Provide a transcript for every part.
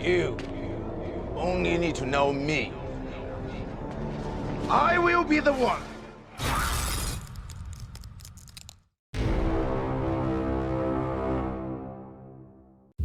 You only need to know me. I will be the one.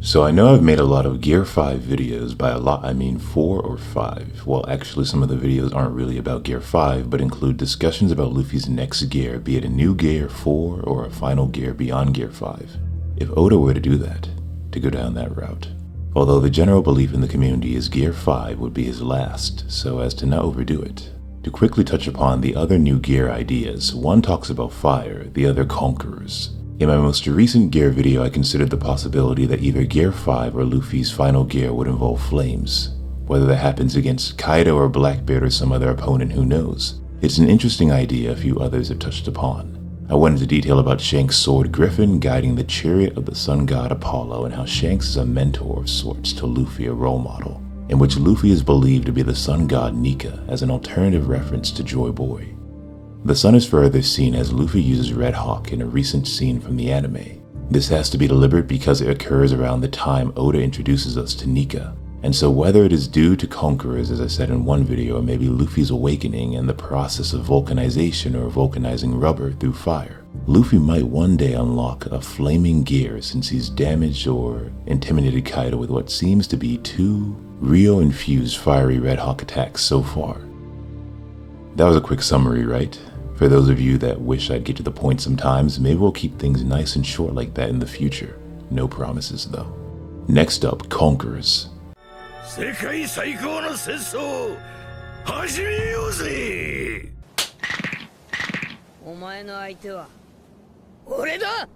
So I know I've made a lot of Gear 5 videos. By a lot I mean 4 or 5. Well, actually some of the videos aren't really about Gear 5, but include discussions about Luffy's next gear, be it a new Gear 4 or a final gear beyond Gear 5. If Oda were to do that, to go down that route. Although the general belief in the community is Gear 5 would be his last, so as to not overdo it. To quickly touch upon the other new gear ideas, one talks about fire, the other conquerors. In my most recent gear video, I considered the possibility that either Gear 5 or Luffy's final gear would involve flames. Whether that happens against Kaido or Blackbeard or some other opponent, who knows? It's an interesting idea a few others have touched upon. I went into detail about Shanks' sword Griffin guiding the chariot of the sun god Apollo, and how Shanks is a mentor of sorts to Luffy, a role model, in which Luffy is believed to be the sun god Nika as an alternative reference to Joy Boy. The sun is further seen as Luffy uses Red Hawk in a recent scene from the anime. This has to be deliberate because it occurs around the time Oda introduces us to Nika, and so whether it is due to conquerors, as I said in one video, or maybe Luffy's awakening and the process of vulcanization or vulcanizing rubber through fire, Luffy might one day unlock a flaming gear since he's damaged or intimidated Kaido with what seems to be 2 Rio-infused fiery Red Hawk attacks so far. That was a quick summary, right? For those of you that wish I'd get to the point sometimes, maybe we'll keep things nice and short like that in the future. No promises though. Next up, conquerors. 世界最高の戦争始めようぜ。お前の相手は俺だ。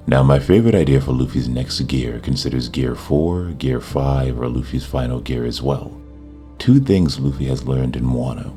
Now my favorite idea for Luffy's next gear considers Gear 4, Gear 5, or Luffy's final gear as well. 2 things Luffy has learned in Wano: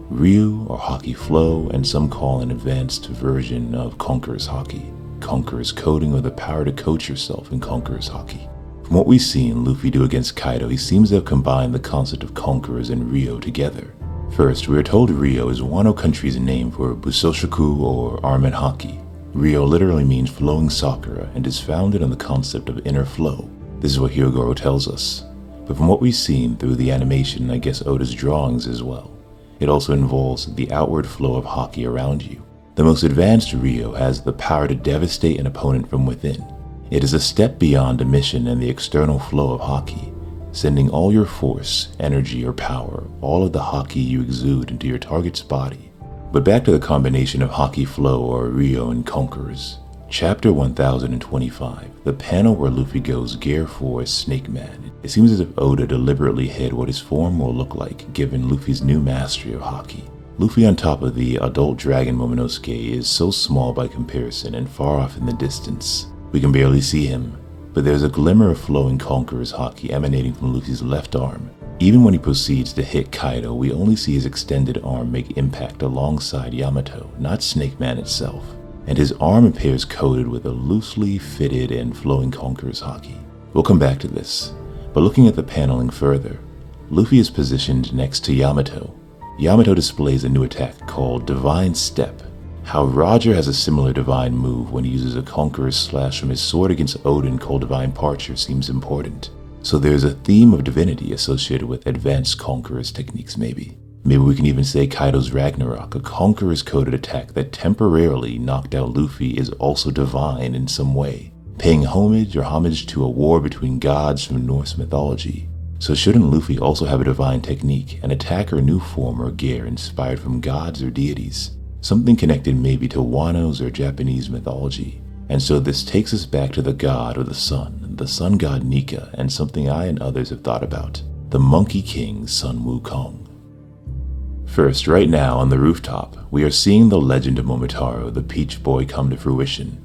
Ryu or Haki Flow, and some call an advanced version of Conqueror's Haki, Conqueror's Coding, or the power to coach yourself in Conqueror's Haki. From what we've seen Luffy do against Kaido, he seems to have combined the concept of Conquerors and Ryo together. First, we are told Ryo is Wano country's name for Busoshoku or Armen Haki. Ryo literally means flowing sakura and is founded on the concept of inner flow. This is what Hyogoro tells us. But from what we've seen through the animation, and I guess Oda's drawings as well, it also involves the outward flow of Haki around you. The most advanced Ryo has the power to devastate an opponent from within. It is a step beyond emission and the external flow of Haki, sending all your force, energy, or power, all of the Haki you exude into your target's body. But back to the combination of Haki Flow or Ryo and Conquerors. Chapter 1025, the panel where Luffy goes Gear 4 Snake Man. It seems as if Oda deliberately hid what his form will look like given Luffy's new mastery of Haki. Luffy on top of the adult dragon Momonosuke is so small by comparison and far off in the distance. We can barely see him, but there's a glimmer of flowing Conqueror's Haki emanating from Luffy's left arm. Even when he proceeds to hit Kaido, we only see his extended arm make impact alongside Yamato, not Snake Man itself, and his arm appears coated with a loosely fitted and flowing Conqueror's Haki. We'll come back to this, but looking at the paneling further, Luffy is positioned next to Yamato. Yamato displays a new attack called Divine Step. How Roger has a similar divine move when he uses a Conqueror's slash from his sword against Odin called Divine Parture seems important. So there's a theme of divinity associated with advanced Conqueror's techniques maybe. Maybe we can even say Kaido's Ragnarok, a Conqueror's coded attack that temporarily knocked out Luffy, is also divine in some way, paying homage to a war between gods from Norse mythology. So shouldn't Luffy also have a divine technique, an attack or new form or gear inspired from gods or deities? Something connected maybe to Wano's or Japanese mythology. And so this takes us back to the god of the sun god Nika, and something I and others have thought about, the Monkey King's son Wukong. First, right now on the rooftop, we are seeing the legend of Momotaro, the Peach Boy, come to fruition.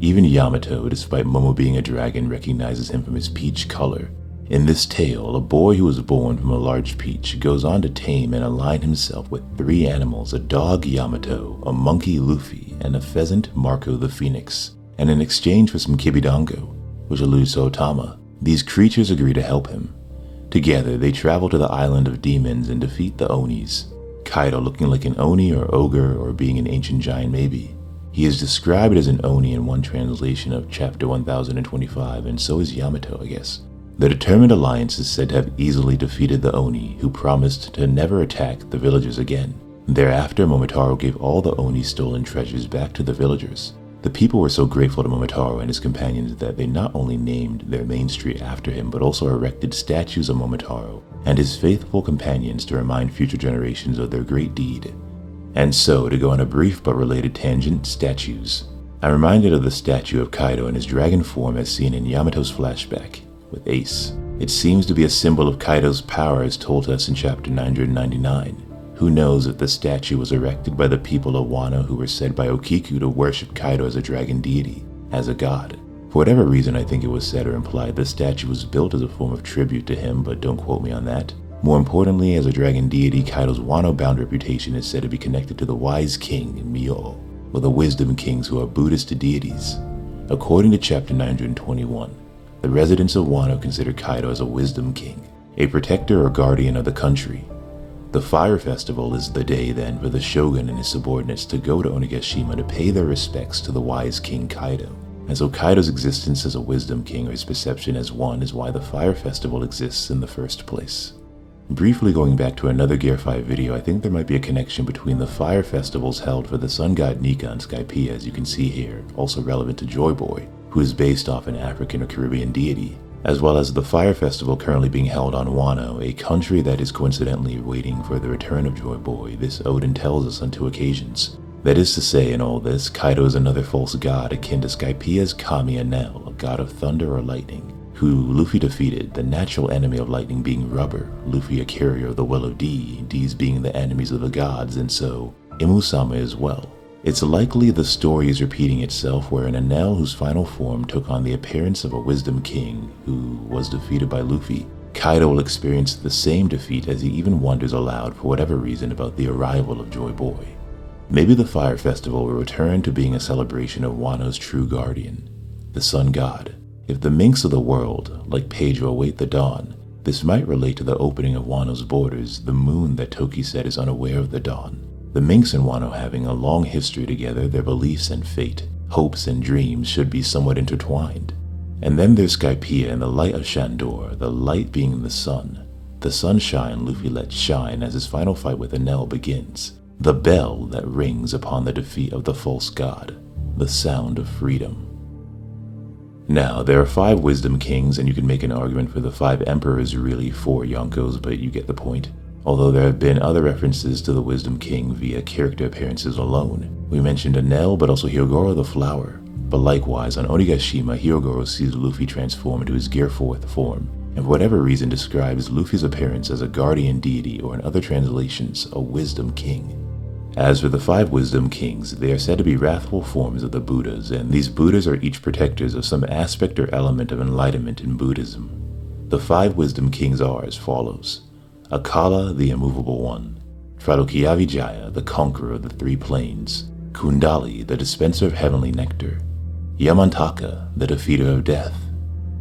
Even Yamato, despite Momo being a dragon, recognizes him from his peach color. In this tale, a boy who was born from a large peach goes on to tame and align himself with 3 animals, a dog Yamato, a monkey Luffy, and a pheasant Marco the Phoenix. and in exchange for some kibidango, which alludes to Otama, these creatures agree to help him. Together, they travel to the island of demons and defeat the Onis. Kaido looking like an Oni or ogre or being an ancient giant maybe. He is described as an Oni in one translation of chapter 1025, and so is Yamato, I guess. The Determined Alliance is said to have easily defeated the Oni, who promised to never attack the villagers again. Thereafter, Momotaro gave all the Oni's stolen treasures back to the villagers. The people were so grateful to Momotaro and his companions that they not only named their main street after him, but also erected statues of Momotaro and his faithful companions to remind future generations of their great deed. And so, to go on a brief but related tangent, statues. I'm reminded of the statue of Kaido in his dragon form as seen in Yamato's flashback with Ace. It seems to be a symbol of Kaido's power as told to us in chapter 999. Who knows if the statue was erected by the people of Wano who were said by Okiku to worship Kaido as a dragon deity, as a god. For whatever reason, I think it was said or implied the statue was built as a form of tribute to him, but don't quote me on that. More importantly, as a dragon deity, Kaido's Wano-bound reputation is said to be connected to the wise king in Myo, or the wisdom kings who are Buddhist deities. According to chapter 921, the residents of Wano consider Kaido as a wisdom king, a protector or guardian of the country. The Fire Festival is the day then for the shogun and his subordinates to go to Onigashima to pay their respects to the wise king Kaido. And so Kaido's existence as a wisdom king or his perception as one is why the Fire Festival exists in the first place. Briefly going back to another Gear 5 video, I think there might be a connection between the Fire Festivals held for the sun god Nika and Skypiea, as you can see here, also relevant to Joy Boy, who is based off an African or Caribbean deity, as well as the Fire Festival currently being held on Wano, a country that is coincidentally waiting for the return of Joy Boy. This Odin tells us on 2 occasions. That is to say, in all this, Kaido is another false god akin to Skypiea's Kami Enel, a god of thunder or lightning, who Luffy defeated, the natural enemy of lightning being rubber, Luffy a carrier of the will of D, D's being the enemies of the gods, and so Imusama as well. It's likely the story is repeating itself where an Enel whose final form took on the appearance of a wisdom king who was defeated by Luffy, Kaido will experience the same defeat as he even wonders aloud for whatever reason about the arrival of Joy Boy. Maybe the Fire Festival will return to being a celebration of Wano's true guardian, the sun god. If the minks of the world, like Pedro, await the dawn, this might relate to the opening of Wano's borders, the moon that Toki said is unaware of the dawn. The minks and Wano having a long history together, their beliefs and fate, hopes and dreams should be somewhat intertwined. And then there's Skypiea and the light of Shandor, the light being the sun. The sunshine Luffy lets shine as his final fight with Enel begins. The bell that rings upon the defeat of the false god, the sound of freedom. Now, there are 5 wisdom kings, and you can make an argument for the 5 emperors, really 4 Yonkos, but you get the point. Although there have been other references to the wisdom king via character appearances alone. We mentioned Enel, but also Hyogoro the flower. But likewise, on Onigashima, Hyogoro sees Luffy transform into his Gear 4th form, and for whatever reason describes Luffy's appearance as a guardian deity, or in other translations, a wisdom king. As for the 5 wisdom kings, they are said to be wrathful forms of the Buddhas, and these Buddhas are each protectors of some aspect or element of enlightenment in Buddhism. The 5 wisdom kings are as follows: Akala, the immovable one; Tralokya-Vijaya, the conqueror of the 3 plains; Kundali, the dispenser of heavenly nectar; Yamantaka, the defeater of death;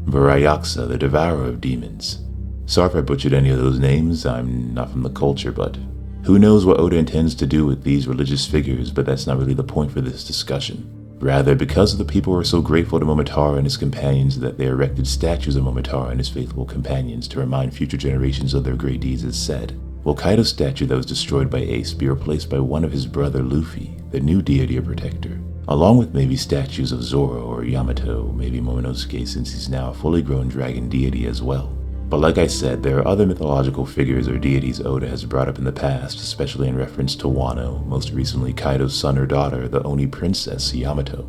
Varayaksa, the devourer of demons. Sorry if I butchered any of those names, I'm not from the culture, but who knows what Oda intends to do with these religious figures, but that's not really the point for this discussion. Rather, because the people were so grateful to Momotaro and his companions that they erected statues of Momotaro and his faithful companions to remind future generations of their great deeds as said. Will Kaido's statue that was destroyed by Ace be replaced by one of his brother Luffy, the new deity or protector? Along with maybe statues of Zoro or Yamato, maybe Momonosuke since he's now a fully grown dragon deity as well. But like I said, there are other mythological figures or deities Oda has brought up in the past, especially in reference to Wano, most recently Kaido's son or daughter, the Oni princess Yamato.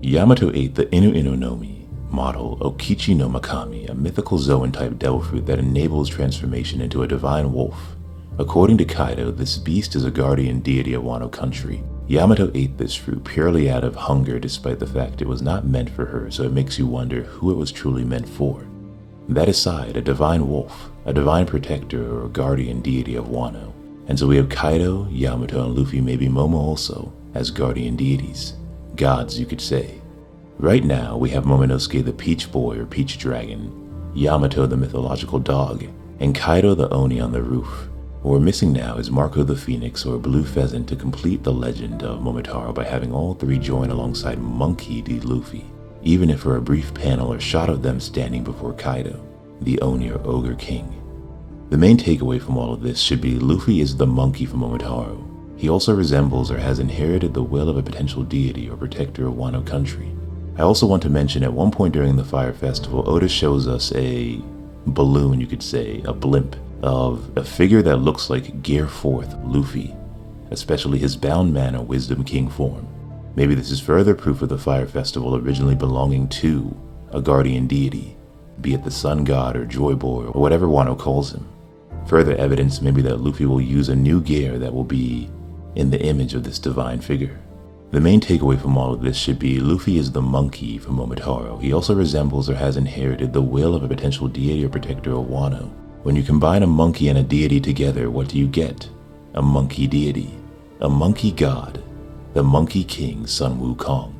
Yamato ate the Inu Inu no Mi, model Okichi no Makami, a mythical Zoan-type devil fruit that enables transformation into a divine wolf. According to Kaido, this beast is a guardian deity of Wano country. Yamato ate this fruit purely out of hunger despite the fact it was not meant for her, so it makes you wonder who it was truly meant for. That aside, a divine wolf, a divine protector or guardian deity of Wano. And so we have Kaido, Yamato, and Luffy, maybe Momo also, as guardian deities. Gods, you could say. Right now, we have Momonosuke the Peach Boy or Peach Dragon, Yamato the mythological dog, and Kaido the Oni on the roof. What we're missing now is Marco the Phoenix or Blue Pheasant to complete the legend of Momotaro by having all three join alongside Monkey D. Luffy, even if for a brief panel or shot of them standing before Kaido, the Oni or Ogre King. The main takeaway from all of this should be Luffy is the monkey from Momotaro. He also resembles or has inherited the will of a potential deity or protector of Wano country. I also want to mention at one point during the Fire Festival, Oda shows us a balloon, you could say, a blimp, of a figure that looks like Gear 4th Luffy, especially his bound man or Wisdom King form. Maybe this is further proof of the Fire Festival originally belonging to a guardian deity, be it the Sun God or Joy Boy or whatever Wano calls him. Further evidence maybe that Luffy will use a new gear that will be in the image of this divine figure. The main takeaway from all of this should be Luffy is the monkey from Momotaro. He also resembles or has inherited the will of a potential deity or protector of Wano. When you combine a monkey and a deity together, what do you get? A monkey deity, a monkey god, the Monkey King Sun Wukong.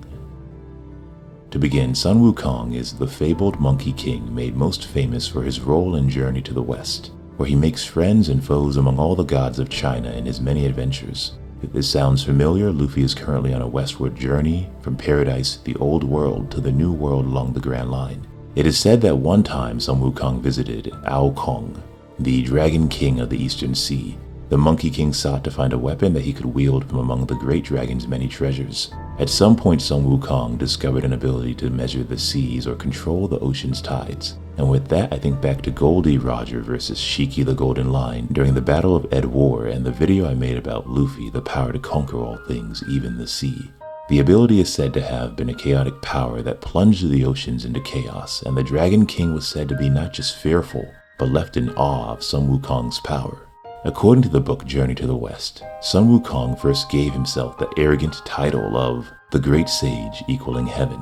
To begin, Sun Wukong is the fabled Monkey King made most famous for his role in Journey to the West, where he makes friends and foes among all the gods of China in his many adventures. If this sounds familiar, Luffy is currently on a westward journey from paradise, the old world, to the new world along the Grand Line. It is said that one time Sun Wukong visited Wukong, the Dragon King of the Eastern Sea. The Monkey King sought to find a weapon that he could wield from among the great dragon's many treasures. At some point, Sun Wukong discovered an ability to measure the seas or control the ocean's tides. And with that, I think back to Goldie Roger versus Shiki the Golden Lion during the Battle of Ed War and the video I made about Luffy, the power to conquer all things, even the sea. The ability is said to have been a chaotic power that plunged the oceans into chaos, and the Dragon King was said to be not just fearful, but left in awe of Sun Wukong's power. According to the book Journey to the West, Sun Wukong first gave himself the arrogant title of the Great Sage equaling heaven.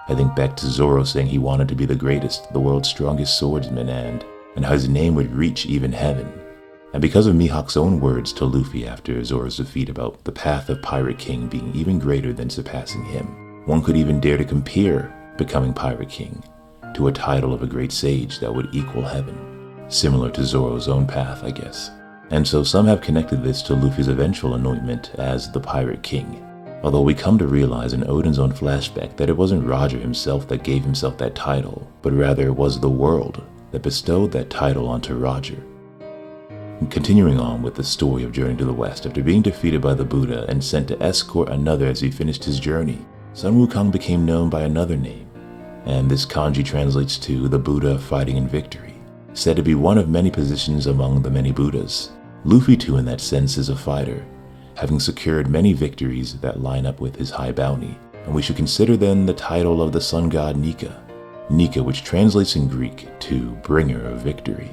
I think back to Zoro saying he wanted to be the greatest, the world's strongest swordsman, and how his name would reach even heaven. And because of Mihawk's own words to Luffy after Zoro's defeat about the path of Pirate King being even greater than surpassing him, one could even dare to compare becoming Pirate King to a title of a great sage that would equal heaven. Similar to Zoro's own path, I guess. And so some have connected this to Luffy's eventual anointment as the Pirate King. Although we come to realize in Oden's own flashback that it wasn't Roger himself that gave himself that title, but rather it was the world that bestowed that title onto Roger. And continuing on with the story of Journey to the West, after being defeated by the Buddha and sent to escort another as he finished his journey, Sun Wukong became known by another name, and this kanji translates to the Buddha fighting in victory, said to be one of many positions among the many Buddhas. Luffy too in that sense is a fighter, having secured many victories that line up with his high bounty, and we should consider then the title of the sun god Nika, Nika which translates in Greek to bringer of victory.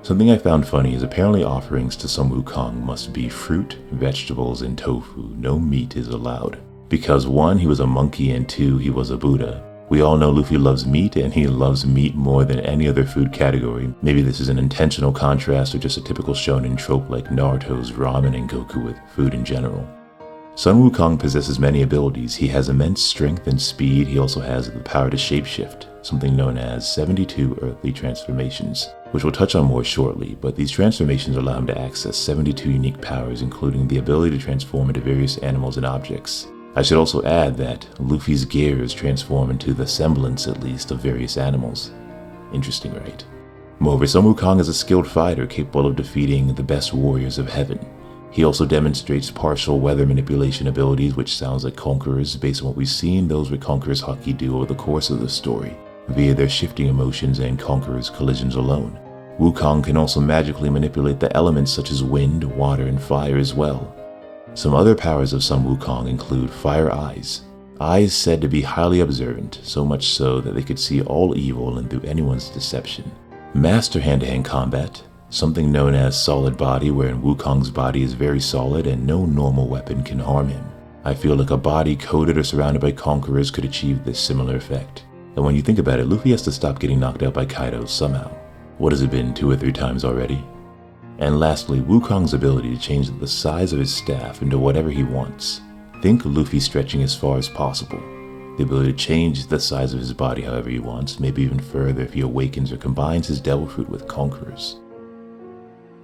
Something I found funny is apparently offerings to Sun Wukong must be fruit, vegetables, and tofu. No meat is allowed. Because 1, he was a monkey, and 2, he was a Buddha. We all know Luffy loves meat, and he loves meat more than any other food category. Maybe this is an intentional contrast or just a typical shonen trope like Naruto's ramen and Goku with food in general. Sun Wukong possesses many abilities. He has immense strength and speed. He also has the power to shapeshift, something known as 72 earthly transformations, which we'll touch on more shortly, but these transformations allow him to access 72 unique powers, including the ability to transform into various animals and objects. I should also add that Luffy's gears transform into the semblance, at least, of various animals. Interesting, right? Moreover, Sun Wukong is a skilled fighter capable of defeating the best warriors of heaven. He also demonstrates partial weather manipulation abilities, which sounds like Conquerors based on what we've seen those with Conquerors Haki do over the course of the story, via their shifting emotions and Conquerors collisions alone. Wukong can also magically manipulate the elements such as wind, water, and fire as well. Some other powers of Sun Wukong include Fire Eyes. Eyes said to be highly observant, so much so that they could see all evil and through anyone's deception. Master hand-to-hand combat, something known as Solid Body, wherein Wukong's body is very solid and no normal weapon can harm him. I feel like a body coated or surrounded by Conquerors could achieve this similar effect. And when you think about it, Luffy has to stop getting knocked out by Kaido somehow. What has it been, 2 or 3 times already? And lastly, Wukong's ability to change the size of his staff into whatever he wants. Think Luffy stretching as far as possible. the ability to change the size of his body however he wants, maybe even further if he awakens or combines his devil fruit with Conquerors.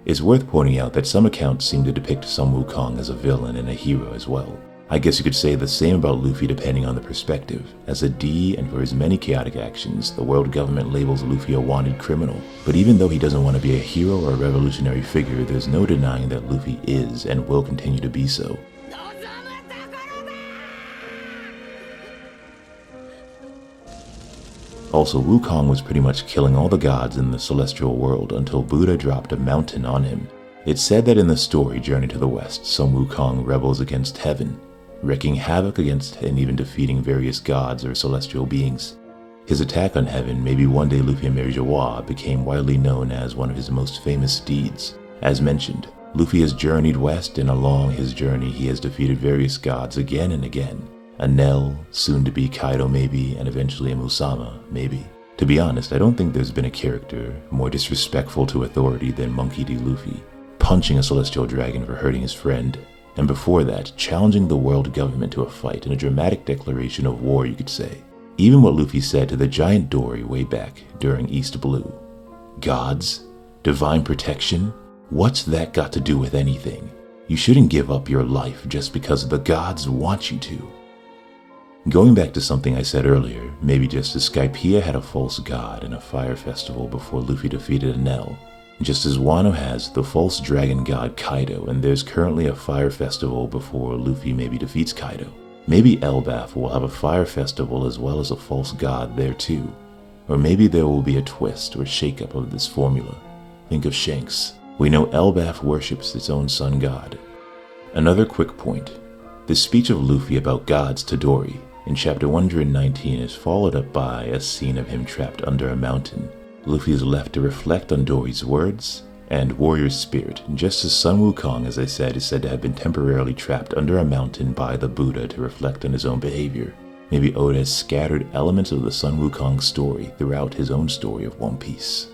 It's worth pointing out that some accounts seem to depict Sun Wukong as a villain and a hero as well. I guess you could say the same about Luffy depending on the perspective. As a D and for his many chaotic actions, the world government labels Luffy a wanted criminal. But even though he doesn't want to be a hero or a revolutionary figure, there's no denying that Luffy is and will continue to be so. Also, Wukong was pretty much killing all the gods in the celestial world until Buddha dropped a mountain on him. It's said that in the story Journey to the West, Sun Wukong rebels against heaven, wreaking havoc against and even defeating various gods or celestial beings. His attack on heaven, maybe one day Luffy and Mary Joie, became widely known as one of his most famous deeds. As mentioned, Luffy has journeyed west, and along his journey he has defeated various gods again and again. Enel, soon to be Kaido maybe, and eventually a Musama maybe. To be honest, I don't think there's been a character more disrespectful to authority than Monkey D. Luffy, punching a celestial dragon for hurting his friend, and before that, challenging the world government to a fight in a dramatic declaration of war, you could say. Even what Luffy said to the giant Dory way back during East Blue. Gods? Divine protection? What's that got to do with anything? You shouldn't give up your life just because the gods want you to. Going back to something I said earlier, maybe just as Skypiea had a false god and a fire festival before Luffy defeated Enel, just as Wano has the false dragon god Kaido, and there's currently a fire festival before Luffy maybe defeats Kaido. Maybe Elbaf will have a fire festival as well as a false god there too. Or maybe there will be a twist or shakeup of this formula. Think of Shanks. We know Elbaf worships its own sun god. Another quick point. The speech of Luffy about gods to Dory in chapter 119 is followed up by a scene of him trapped under a mountain. Luffy is left to reflect on Dory's words and warrior spirit, just as Sun Wukong, as I said, is said to have been temporarily trapped under a mountain by the Buddha to reflect on his own behavior. Maybe Oda has scattered elements of the Sun Wukong story throughout his own story of One Piece.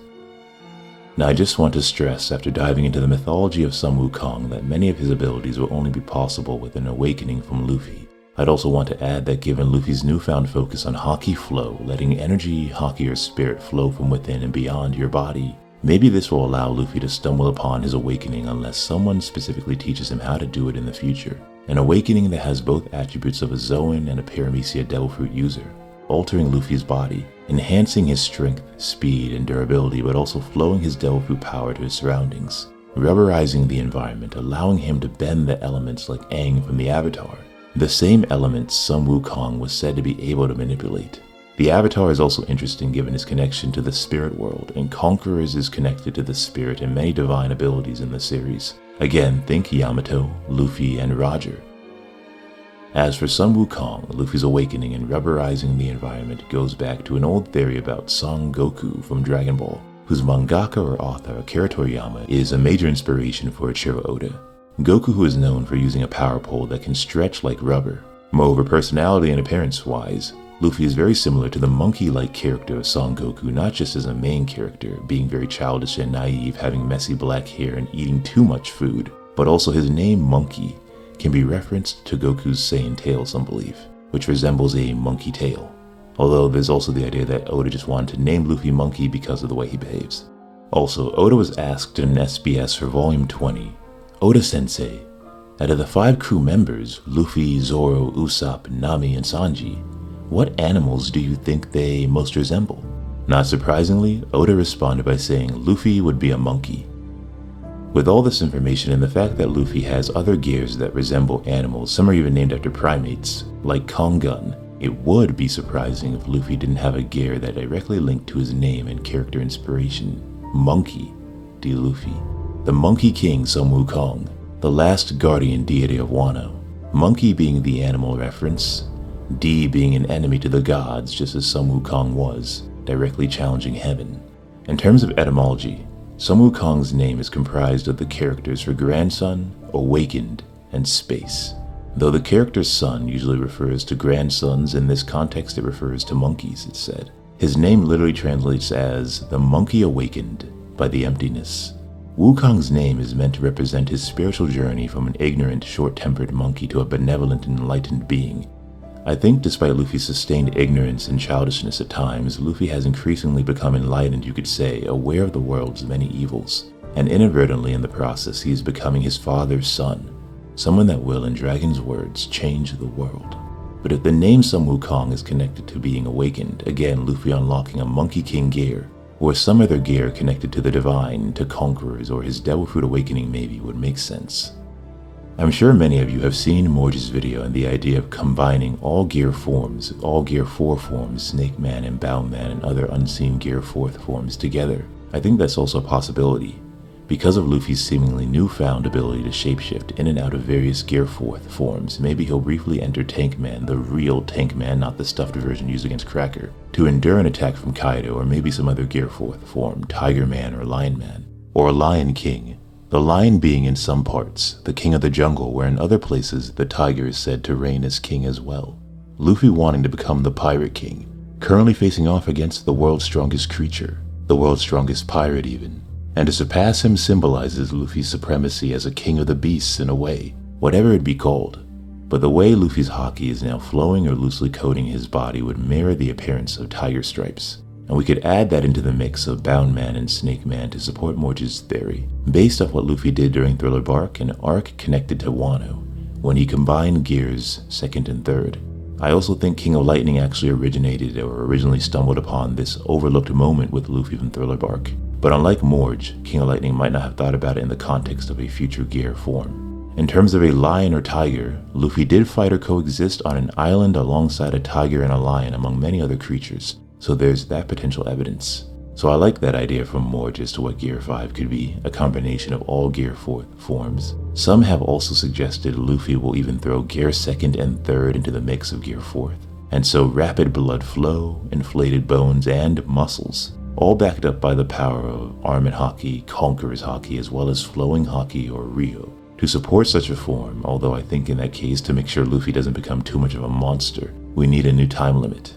Now I just want to stress, after diving into the mythology of Sun Wukong, that many of his abilities will only be possible with an awakening from Luffy. I'd also want to add that given Luffy's newfound focus on Haki flow, letting energy, Haki, or spirit flow from within and beyond your body, maybe this will allow Luffy to stumble upon his awakening unless someone specifically teaches him how to do it in the future. An awakening that has both attributes of a Zoan and a Paramecia Devil Fruit user, altering Luffy's body, enhancing his strength, speed, and durability, but also flowing his Devil Fruit power to his surroundings, rubberizing the environment, allowing him to bend the elements like Aang from the Avatar, the same elements Sun Wukong was said to be able to manipulate. The Avatar is also interesting given his connection to the spirit world, and Conquerors is connected to the spirit and many divine abilities in the series. Again, think Yamato, Luffy, and Roger. As for Sun Wukong, Luffy's awakening and rubberizing the environment goes back to an old theory about Son Goku from Dragon Ball, whose mangaka or author Akira Toriyama is a major inspiration for Ichiro Oda. Goku, who is known for using a power pole that can stretch like rubber. Moreover, personality and appearance-wise, Luffy is very similar to the monkey-like character of Son Goku, not just as a main character, being very childish and naive, having messy black hair and eating too much food, but also his name Monkey can be referenced to Goku's Saiyan tail, some believe, which resembles a monkey tail. Although there's also the idea that Oda just wanted to name Luffy Monkey because of the way he behaves. Also, Oda was asked in an SBS for Volume 20, Oda-sensei, out of the 5 crew members, Luffy, Zoro, Usopp, Nami, and Sanji, what animals do you think they most resemble? Not surprisingly, Oda responded by saying Luffy would be a monkey. With all this information and the fact that Luffy has other gears that resemble animals, some are even named after primates, like Kongun, it would be surprising if Luffy didn't have a gear that directly linked to his name and character inspiration, Monkey D. Luffy. The Monkey King Sun Wukong, the last guardian deity of Wano, monkey being the animal reference, D being an enemy to the gods just as Sun Wukong was, directly challenging heaven. In terms of etymology, Sun Wukong's name is comprised of the characters for grandson, awakened, and space. Though the character Sun usually refers to grandsons, in this context it refers to monkeys, it's said. His name literally translates as the monkey awakened by the emptiness. Wukong's name is meant to represent his spiritual journey from an ignorant, short-tempered monkey to a benevolent and enlightened being. I think despite Luffy's sustained ignorance and childishness at times, Luffy has increasingly become enlightened, you could say, aware of the world's many evils. And inadvertently in the process, he is becoming his father's son, someone that will, in Dragon's words, change the world. But if the name Sun Wukong is connected to being awakened, again Luffy unlocking a Monkey King gear, or some other gear connected to the Divine, to Conquerors, or his Devil Fruit awakening maybe would make sense. I'm sure many of you have seen Morge's video and the idea of combining all Gear forms, all Gear 4 forms, Snake Man and Bound Man and other unseen Gear 4 forms together. I think that's also a possibility. Because of Luffy's seemingly newfound ability to shapeshift in and out of various Gear 4 forms, maybe he'll briefly enter Tank Man, the real Tank Man, not the stuffed version used against Cracker, to endure an attack from Kaido or maybe some other Gear 4 form, Tiger Man or Lion Man, or Lion King. The lion being in some parts, the king of the jungle, where in other places the tiger is said to reign as king as well. Luffy wanting to become the Pirate King, currently facing off against the world's strongest creature, the world's strongest pirate even. And to surpass him symbolizes Luffy's supremacy as a king of the beasts in a way, whatever it be called. But the way Luffy's haki is now flowing or loosely coating his body would mirror the appearance of tiger stripes. And we could add that into the mix of Bound Man and Snake Man to support Morge's theory, based off what Luffy did during Thriller Bark, an arc connected to Wano, when he combined Gears 2nd and 3rd. I also think King of Lightning actually originated or originally stumbled upon this overlooked moment with Luffy from Thriller Bark. But unlike Morge, King of Lightning might not have thought about it in the context of a future Gear form. In terms of a lion or tiger, Luffy did fight or coexist on an island alongside a tiger and a lion among many other creatures. So there's that potential evidence. So I like that idea from Morge as to what Gear 5 could be, a combination of all Gear 4 forms. Some have also suggested Luffy will even throw Gear 2nd and 3rd into the mix of Gear 4th. And so rapid blood flow, inflated bones, and muscles, all backed up by the power of Armored Haki, Conqueror's Haki, as well as Flowing Haki or Ryo, to support such a form, although I think in that case to make sure Luffy doesn't become too much of a monster, we need a new time limit.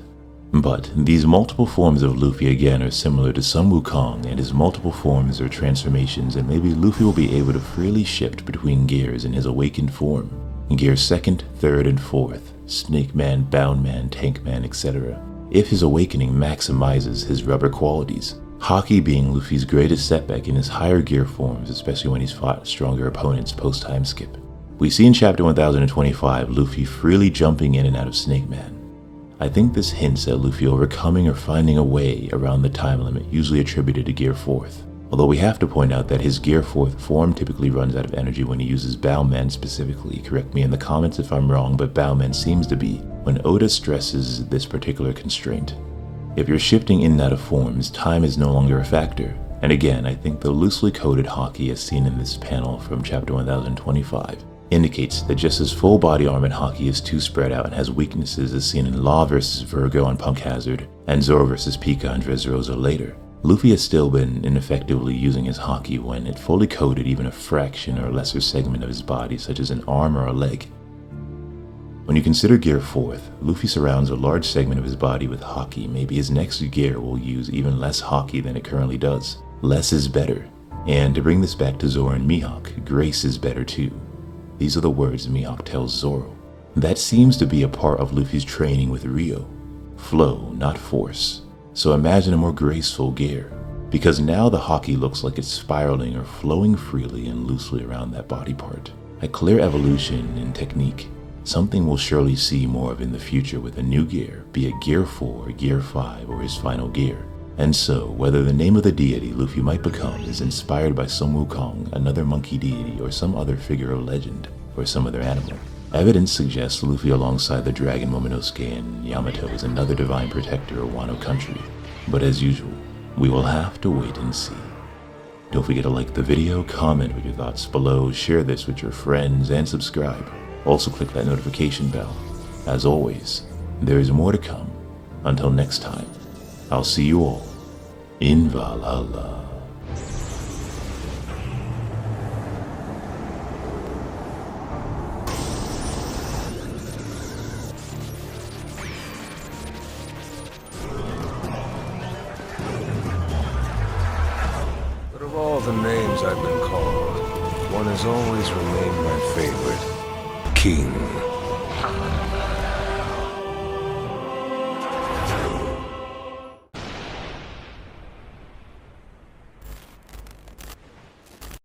But these multiple forms of Luffy again are similar to Sun Wukong and his multiple forms or transformations, and maybe Luffy will be able to freely shift between gears in his awakened form. Gear 2nd, 3rd, and 4th, Snake Man, Bound Man, Tank Man, etc. If his awakening maximizes his rubber qualities, Haki being Luffy's greatest setback in his higher gear forms, especially when he's fought stronger opponents post-time skip. We see in chapter 1025 Luffy freely jumping in and out of Snake Man. I think this hints at Luffy overcoming or finding a way around the time limit usually attributed to Gear 4th. Although we have to point out that his Gear 4th form typically runs out of energy when he uses Bound Man specifically. Correct me in the comments if I'm wrong, but Bound Man seems to be when Oda stresses this particular constraint. If you're shifting in and out of forms, time is no longer a factor. And again, I think the loosely coated Haki as seen in this panel from chapter 1025 indicates that just as full body Armored Haki is too spread out and has weaknesses as seen in Law vs. Virgo on Punk Hazard and Zoro vs. Pika on Dressrosa later, Luffy has still been ineffectively using his Haki when it fully coated even a fraction or lesser segment of his body, such as an arm or a leg. When you consider Gear 4th, Luffy surrounds a large segment of his body with Haki. Maybe his next gear will use even less Haki than it currently does. Less is better. And to bring this back to Zoro and Mihawk, grace is better too. These are the words Mihawk tells Zoro. That seems to be a part of Luffy's training with Ryo. Flow, not force. So imagine a more graceful gear, because now the Haki looks like it's spiraling or flowing freely and loosely around that body part. A clear evolution in technique, something we'll surely see more of in the future with a new gear, be it Gear 4, Gear 5, or his final gear. And so, whether the name of the deity Luffy might become is inspired by Sun Wukong, another monkey deity, or some other figure of legend, or some other animal, evidence suggests Luffy alongside the dragon Momonosuke and Yamato is another divine protector of Wano country. But as usual, we will have to wait and see. Don't forget to like the video, comment with your thoughts below, share this with your friends, and subscribe. Also click that notification bell. As always, there is more to come. Until next time, I'll see you all in Valhalla. But of all the names I've been called, one has always remained my favorite. King.